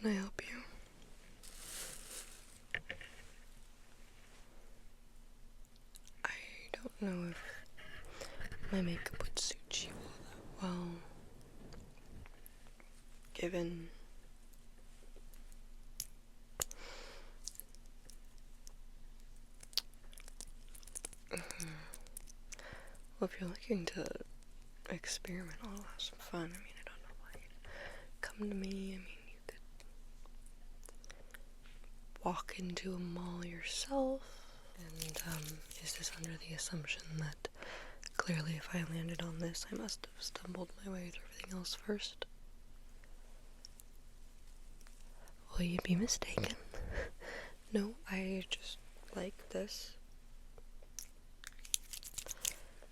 can I help you? I don't know if my makeup would suit you all that well, given well, if you're looking to experiment, I'll have some fun. I mean, I don't know why you'd come to me. I mean, you could walk into a mall yourself, and is this under the assumption that clearly if I landed on this, I must have stumbled my way through everything else first? Well, you'd be mistaken. No, I just like this.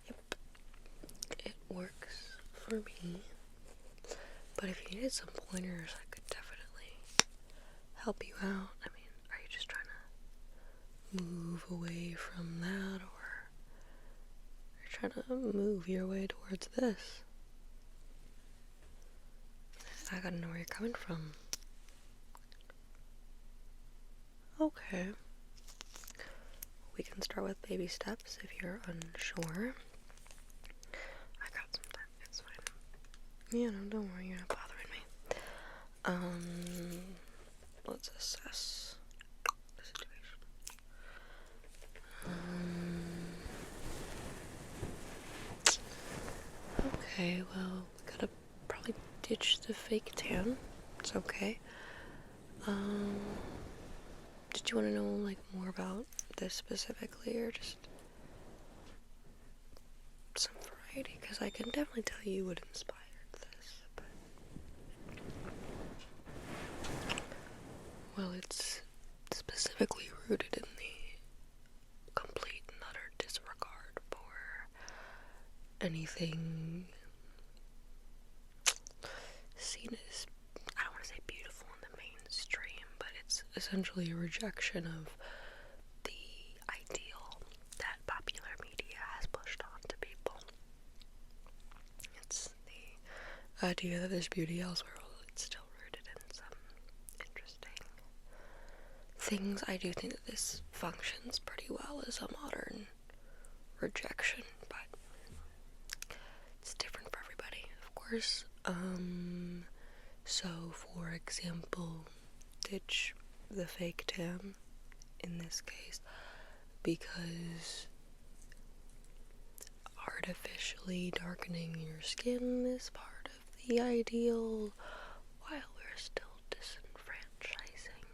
Yep, it works for me. But if you needed some pointers, I could definitely help you out. I mean, are you just trying to move away from that, or are you trying to move your way towards this? I gotta know where you're coming from. Okay. We can start with baby steps if you're unsure. I got some time, it's fine. Yeah, no, don't worry, you're not bothering me. Let's assess the situation. Okay, well, we gotta probably ditch the fake tan. It's okay. Did you want to know, like, more about this specifically, or just some variety? Because I can definitely tell you what inspired this, but... Well, it's specifically rooted in the complete and utter disregard for anything seen as, I don't want to say beautiful in the mainstream, but it's essentially a rejection of the ideal that popular media has pushed on to people. It's the idea that there's beauty elsewhere, although it's still rooted in some interesting things. I do think that this functions pretty well as a modern rejection, but it's different for everybody, of course. So for example, ditch the fake tan in this case, because artificially darkening your skin is part of the ideal, while we're still disenfranchising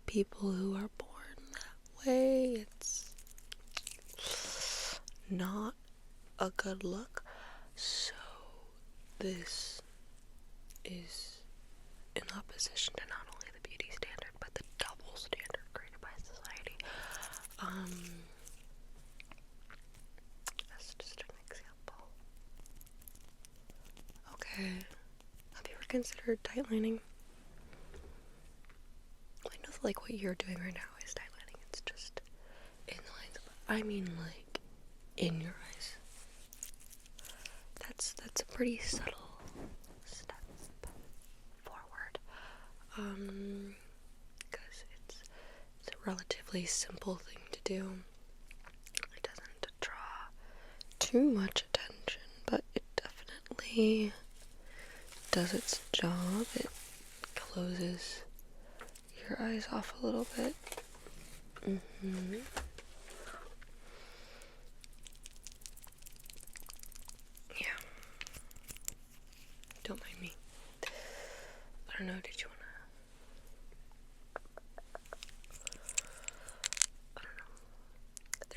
people who are born that way. It's not a good look. So this is in opposition to not only the beauty standard, but the double standard created by society. That's just an example. Okay. Have you ever considered tight lining? I know that, like, what you're doing right now is tight lining. It's just in the lines of, I mean, like, in your eyes. That's a pretty subtle step forward. Because it's a relatively simple thing to do. It doesn't draw too much attention, but it definitely does its job. It closes your eyes off a little bit. Yeah. Don't mind me. I don't know, did you wanna... I don't know.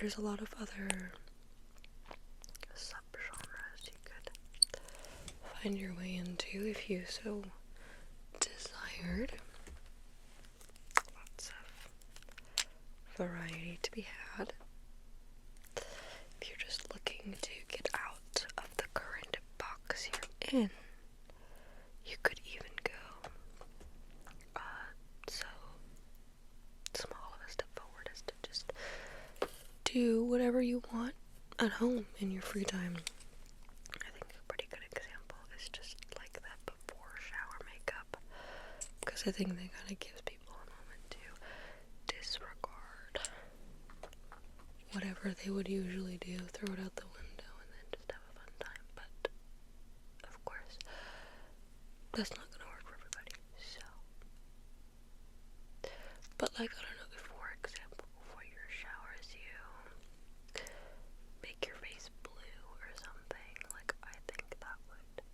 There's a lot of other sub-genres you could find your way into if you so desired. Lots of variety to be had. If you're just looking to get out of the current box you're in, you could even go so small of a step forward as to just do whatever you want at home in your free time. I think a pretty good example is just like that before shower makeup, because I think that kind of gives people a moment to disregard whatever they would usually do, throw it out the window, and then just have a fun time. But, of course, that's not gonna work for everybody, so. But, like, I don't know, for example, before your showers, you make your face blue or something. Like, I think that would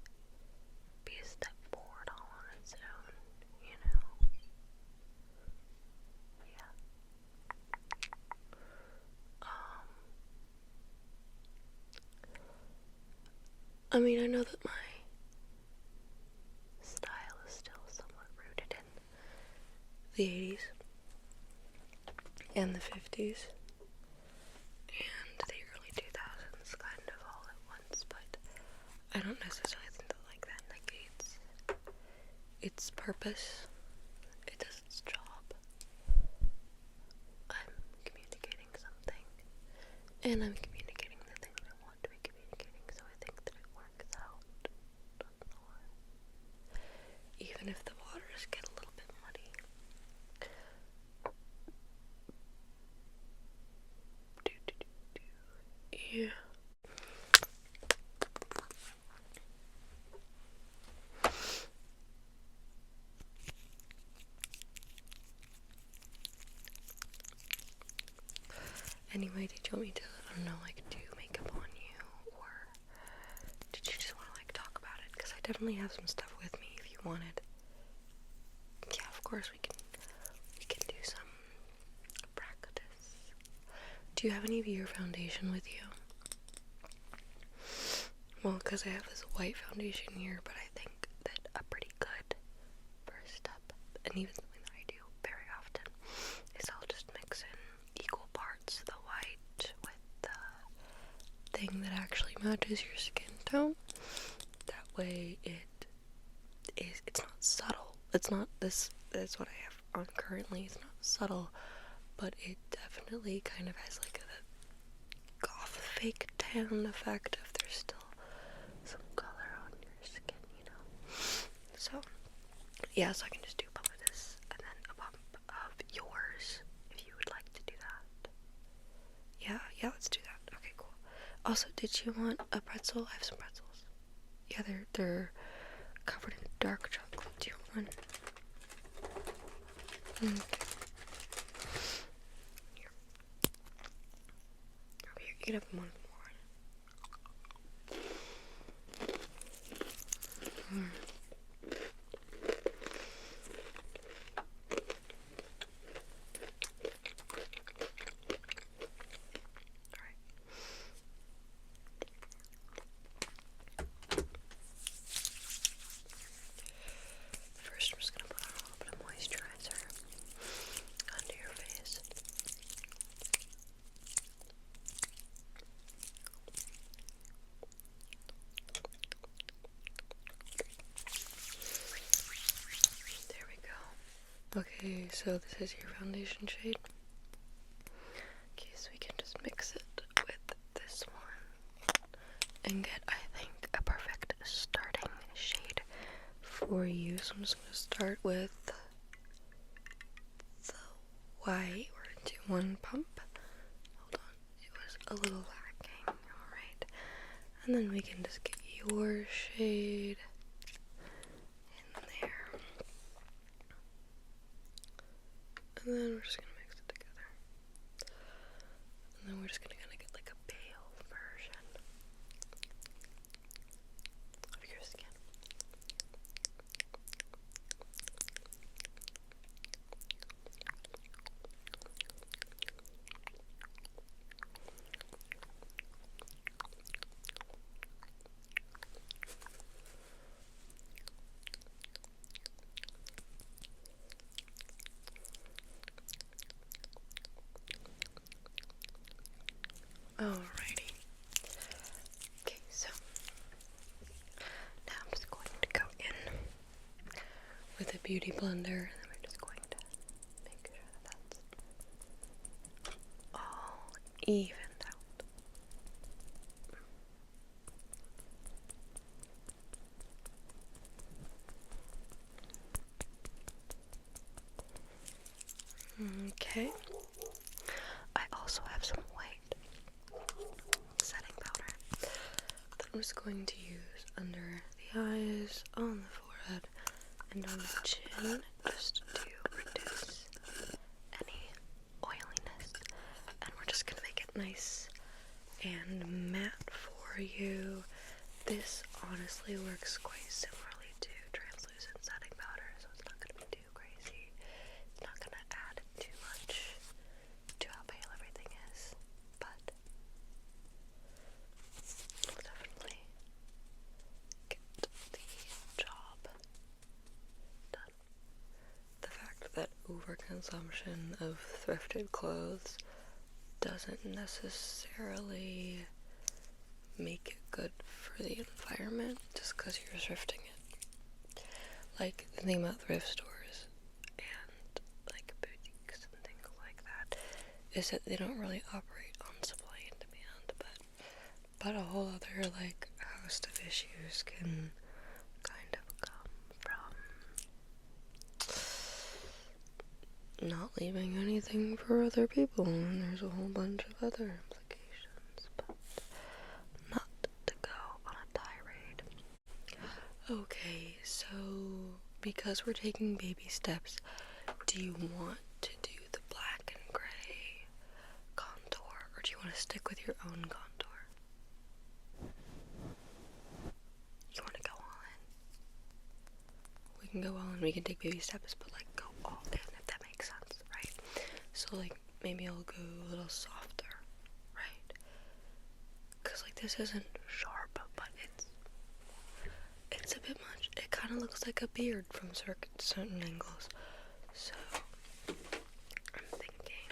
be a step forward all on its own, you know? Yeah. I mean, I know that my style is still somewhat rooted in the 80s and the 50s and the early 2000s kind of all at once, but I don't necessarily think that like that negates its purpose. It does its job. I'm communicating something, and I'm communicating the thing that I want to be communicating, so I think that it works out. Don't know why. Even if the waters get a little bit muddy. Yeah. Anyway, did you want me to, I don't know, like, do makeup on you, or did you just want to, like, talk about it? Because I definitely have some stuff with me if you wanted. Yeah, of course we can do some practice. Do you have any of your foundation with you? Well, because I have this white foundation here, but I think that a pretty good first step, and even something that I do very often, is I'll just mix in equal parts the white with the thing that actually matches your skin tone. That way it's not subtle. It's not this, that's what I have on currently. It's not subtle, but it definitely kind of has like a goth fake tan effect if there's still some color on your skin, you know. So, yeah, so I can just do a pump of this and then a pump of yours if you would like to do that. Yeah, let's do that. Okay, cool. Also, did you want a pretzel? I have some pretzels. Yeah, they're covered in dark chocolate. Do you want one? Okay. Here. Okay, you can have one more. First, I'm just gonna put on a little bit of moisturizer onto your face. There we go. Okay, so this is your foundation shade. Okay, so we can just mix it with this one and get, I think, a perfect starting shade for you. So I'm just gonna start with the white. We're gonna do one pump. Hold on, it was a little lacking. Alright. And then we can just get your shade in there. And then we're just gonna mix it together. And then we're just gonna kind of get like a pale version of your skin. Alrighty. Okay, so now I'm just going to go in with a beauty blender, and then we're just going to make sure that that's all evened out. Okay. I also have some white setting powder that I'm just going to use under the eyes, on the forehead, and on the chin, just to reduce any oiliness. And we're just gonna make it nice and matte for you. This honestly works quite similarly to translucent setting powder, so it's not gonna be too crazy. It's not gonna add too much to how pale everything is, but it'll definitely get the job done. The fact that overconsumption of thrifted clothes doesn't necessarily make it good for the environment just because you're thrifting it. Like, the thing about thrift stores and like boutiques and things like that is that they don't really operate on supply and demand, but a whole other like host of issues can kind of come from not leaving anything for other people, and there's a whole bunch of other implications, but not to go on a tirade. Okay, so because we're taking baby steps, do you want to do the black and gray contour, or do you want to stick with your own contour? You want to go all in? We can go all in, we can take baby steps, but like go all in, if that makes sense, right? So like maybe I'll go a little softer, right? Because like this isn't sharp, but it's a bit much. It kind of looks like a beard from certain angles. So I'm thinking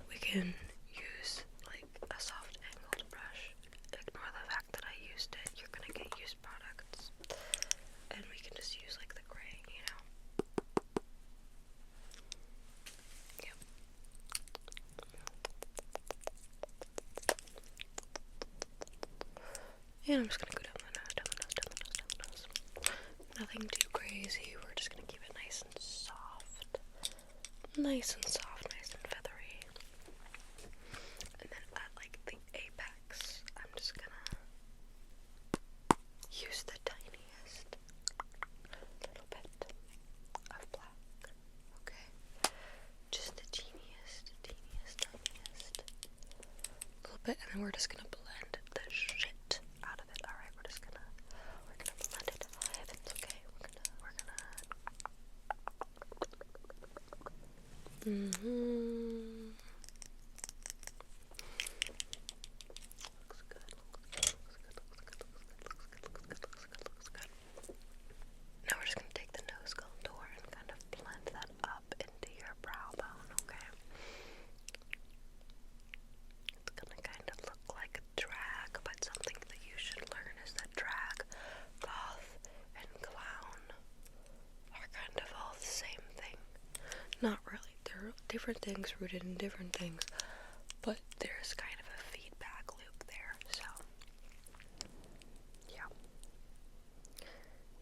we can use like a soft angled brush. Ignore the fact that I used it. You're gonna get used products. And we can just use like the gray, you know? Yep. And I'm just gonna go down the nose, down the nose, down the nose, down the nose. Nothing too crazy. We're just gonna keep it nice and soft. Nice and soft, nice and feathery. And then at like the apex, I'm just gonna use the tiniest little bit of black. Okay? Just the teeniest little bit, and then we're just gonna blend the shit out of it. Alright, we're gonna blend it. It's okay. We're gonna Looks good. Now we're just gonna take the nose contour and kind of blend that up into your brow bone, okay? It's gonna kind of look like drag, but something that you should learn is that drag, goth, and clown are kind of all the same thing. Not really. They're different things rooted in different things, but there's kind of a feedback loop there, so yeah.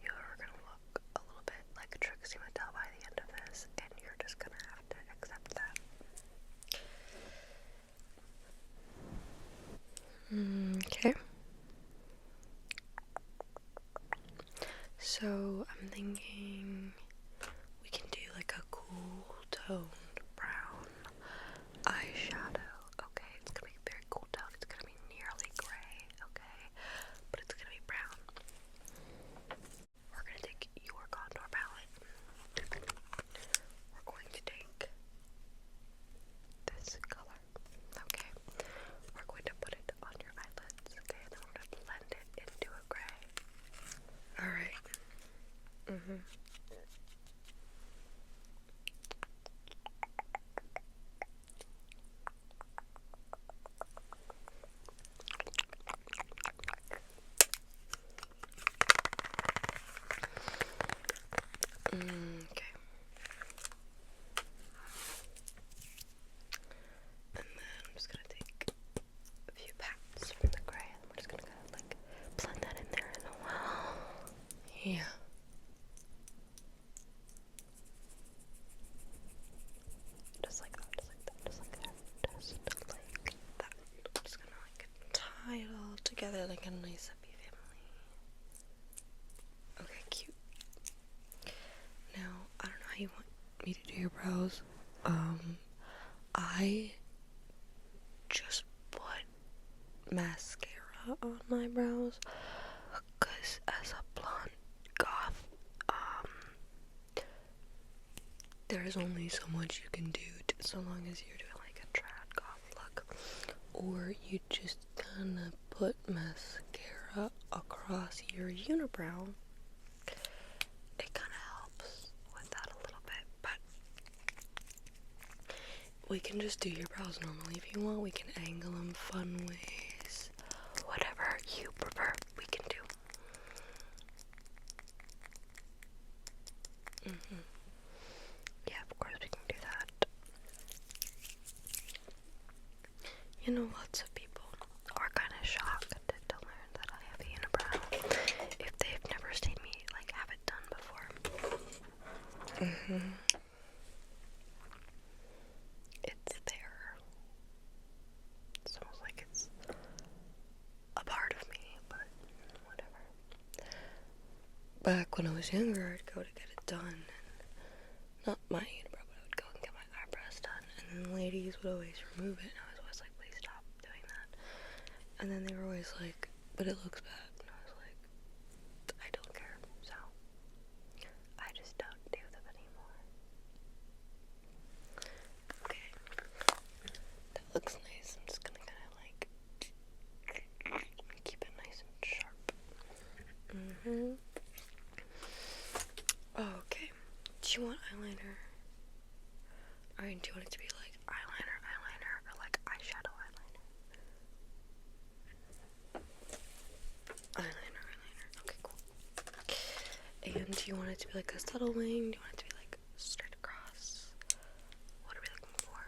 You're gonna look a little bit like Trixie Mattel by the end of this, and you're just gonna have to accept that. Okay. So I'm thinking we can do like a cool toned brown eyeshadow. Okay, it's gonna be very cool tone. It's gonna be nearly gray, okay? But it's gonna be brown. We're gonna take your contour palette. We're going to take this color, okay? We're going to put it on your eyelids, okay? And then we're gonna blend it into a gray. Alright. like a nice happy family. Okay, cute. Now, I don't know how you want me to do your brows. I just put mascara on my brows, cause as a blonde goth, there's only so much you can do so long as you're doing like a trad goth look, or you just kind of put mascara across your unibrow. It kind of helps with that a little bit, but we can just do your brows normally if you want. We can angle them fun ways, whatever you prefer, we can do. Yeah, of course we can do that. You know, lots of people are kind of shocked to learn that I have a unibrow if they've never seen me like have it done before. It's there. It's almost like it's a part of me, but whatever. Back when I was younger, I'd go to get it done, and not my unibrow, but I would go and get my eyebrows done, and then ladies would always remove it, and I was always like, please stop doing that. And then they were always like, but it looks bad, and I was like, I don't care, so I just don't do them anymore. Okay, that looks nice. I'm just gonna kind of like keep it nice and sharp. Okay, do you want eyeliner? Or do you want it to be like eyeliner, or like eyeshadow eyeliner? Okay, cool. And do you want it to be like a subtle wing? Do you want it to be like straight across? What are we looking for?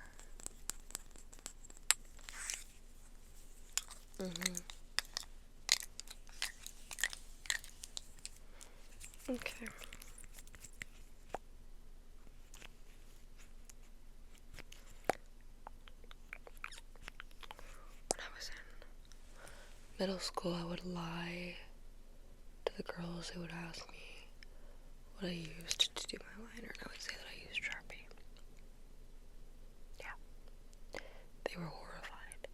Okay. When I was in middle school, I would lie to the girls who would ask me what I used to do my liner, and I would say that I used Sharpie. Yeah. They were horrified.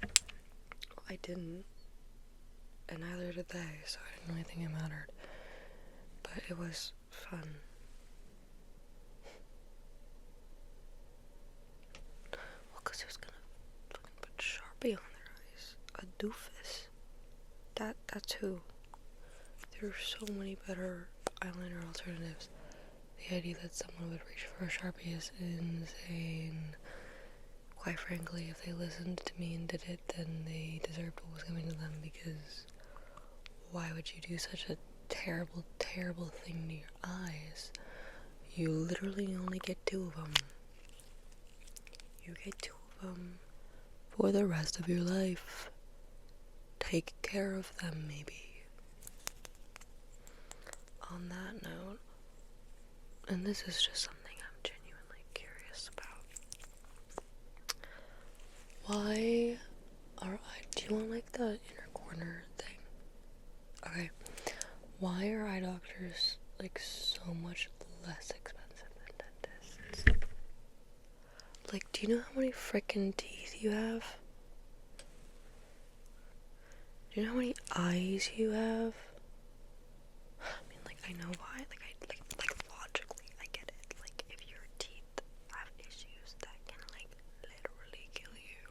Well, I didn't, and neither did they, so I didn't really think it mattered. But it was fun. Well, because he was gonna fucking put Sharpie on their eyes. A doofus. That's who. There are so many better eyeliner alternatives. The idea that someone would reach for a Sharpie is insane. Quite frankly, if they listened to me and did it, then they deserved what was coming to them, because why would you do such a terrible, terrible thing to your eyes? You literally only get 2 of them. You get 2 of them for the rest of your life. Take care of them, maybe. On that note, and this is just something I'm genuinely curious about. Why do you want like the inner corner thing? Okay. Why are eye doctors like so much less expensive than dentists? Like, do you know how many frickin' teeth you have? Do you know how many eyes you have? I mean, like, I know why. Like logically, I get it. Like, if your teeth have issues, that can, like, literally kill you.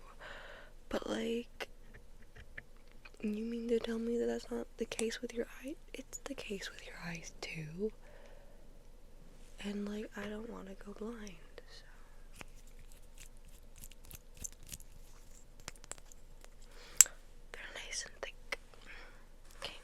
But, like, you mean to tell me that that's not the case with your eye? It's the case with your eyes, too. And, like, I don't want to go blind, so. They're nice and thick. Okay.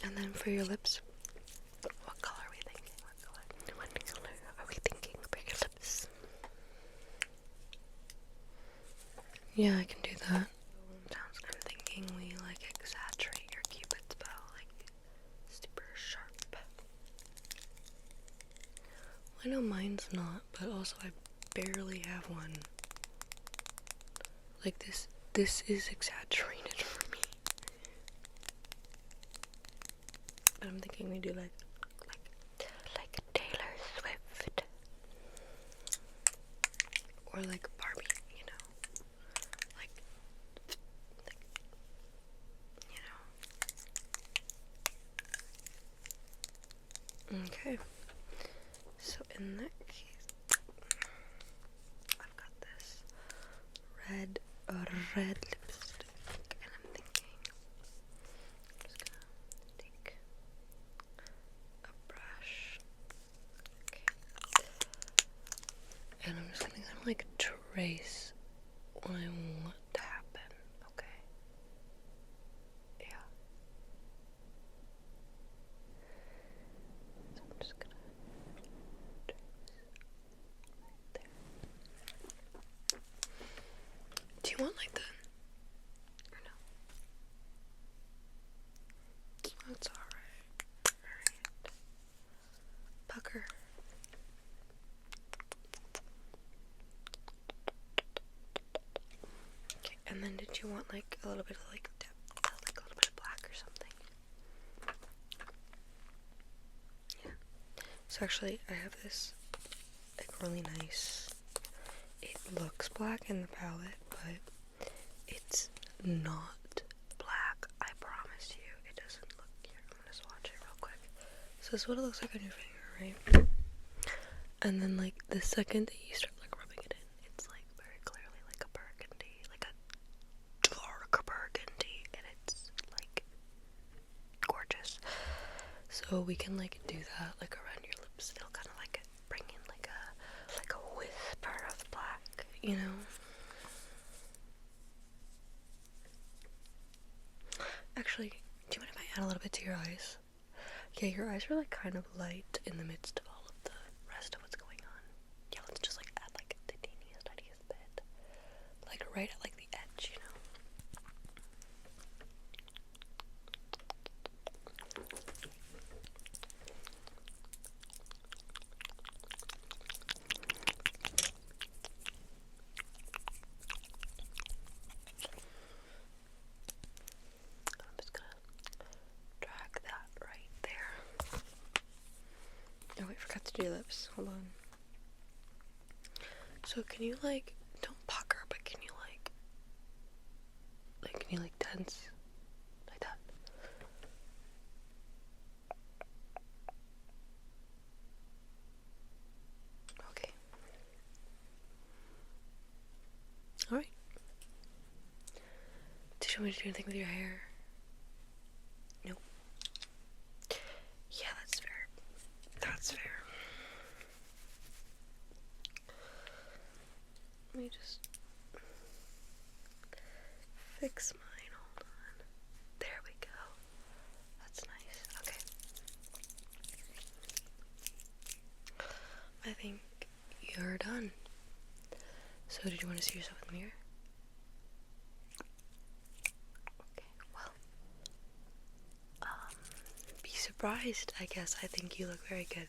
And then for your lips, what color are we thinking? What color are we thinking for your lips? Yeah, I can do that. I'm thinking we like exaggerate your cupid's bow, like super sharp. I know mine's not, but also I barely have one. Like this is exaggerated for me. But I'm thinking we do like Taylor Swift. Or like Barbie, you know. Like you know. Okay. So in that case, I've got this red lipstick, and I'm thinking I'm just gonna take a brush, okay, and I'm just gonna kind of like trace what I want to happen, okay? Yeah. So I'm just gonna trace right there. Do you want like that? Or no? That's alright. Alright. Pucker. Okay, and then did you want like a little bit of like depth, like a little bit of black or something? Yeah. So actually I have this like really nice, it looks black in the palette, but it's not black, I promise you. It doesn't look, here, I'm gonna swatch it real quick. So this is what it looks like on your finger, right? And then like the second that you start like rubbing it in, it's like very clearly like a burgundy, like a dark burgundy, and it's like gorgeous. So we can like do that like around your lips. It'll kind of like bring in like a whisper of black, you know. Actually, do you mind if I add a little bit to your eyes? Yeah, your eyes are like kind of light in the midst of all of the rest of what's going on. Yeah, let's just like add like the teeniest, tiniest bit, like right at like the edge, you know. I'm just gonna drag that right there. Oh wait, I forgot to do your lips. Hold on. So can you like, don't pucker, but can you can you like tense like that? Okay. Alright. Did you want me to do anything with your hair? Nope. Yeah, that's fair. That's fair. Let me just fix mine. Hold on. There we go. That's nice. Okay. I think you're done. So did you want to see yourself in the mirror? Okay, well, be surprised, I guess. I think you look very good.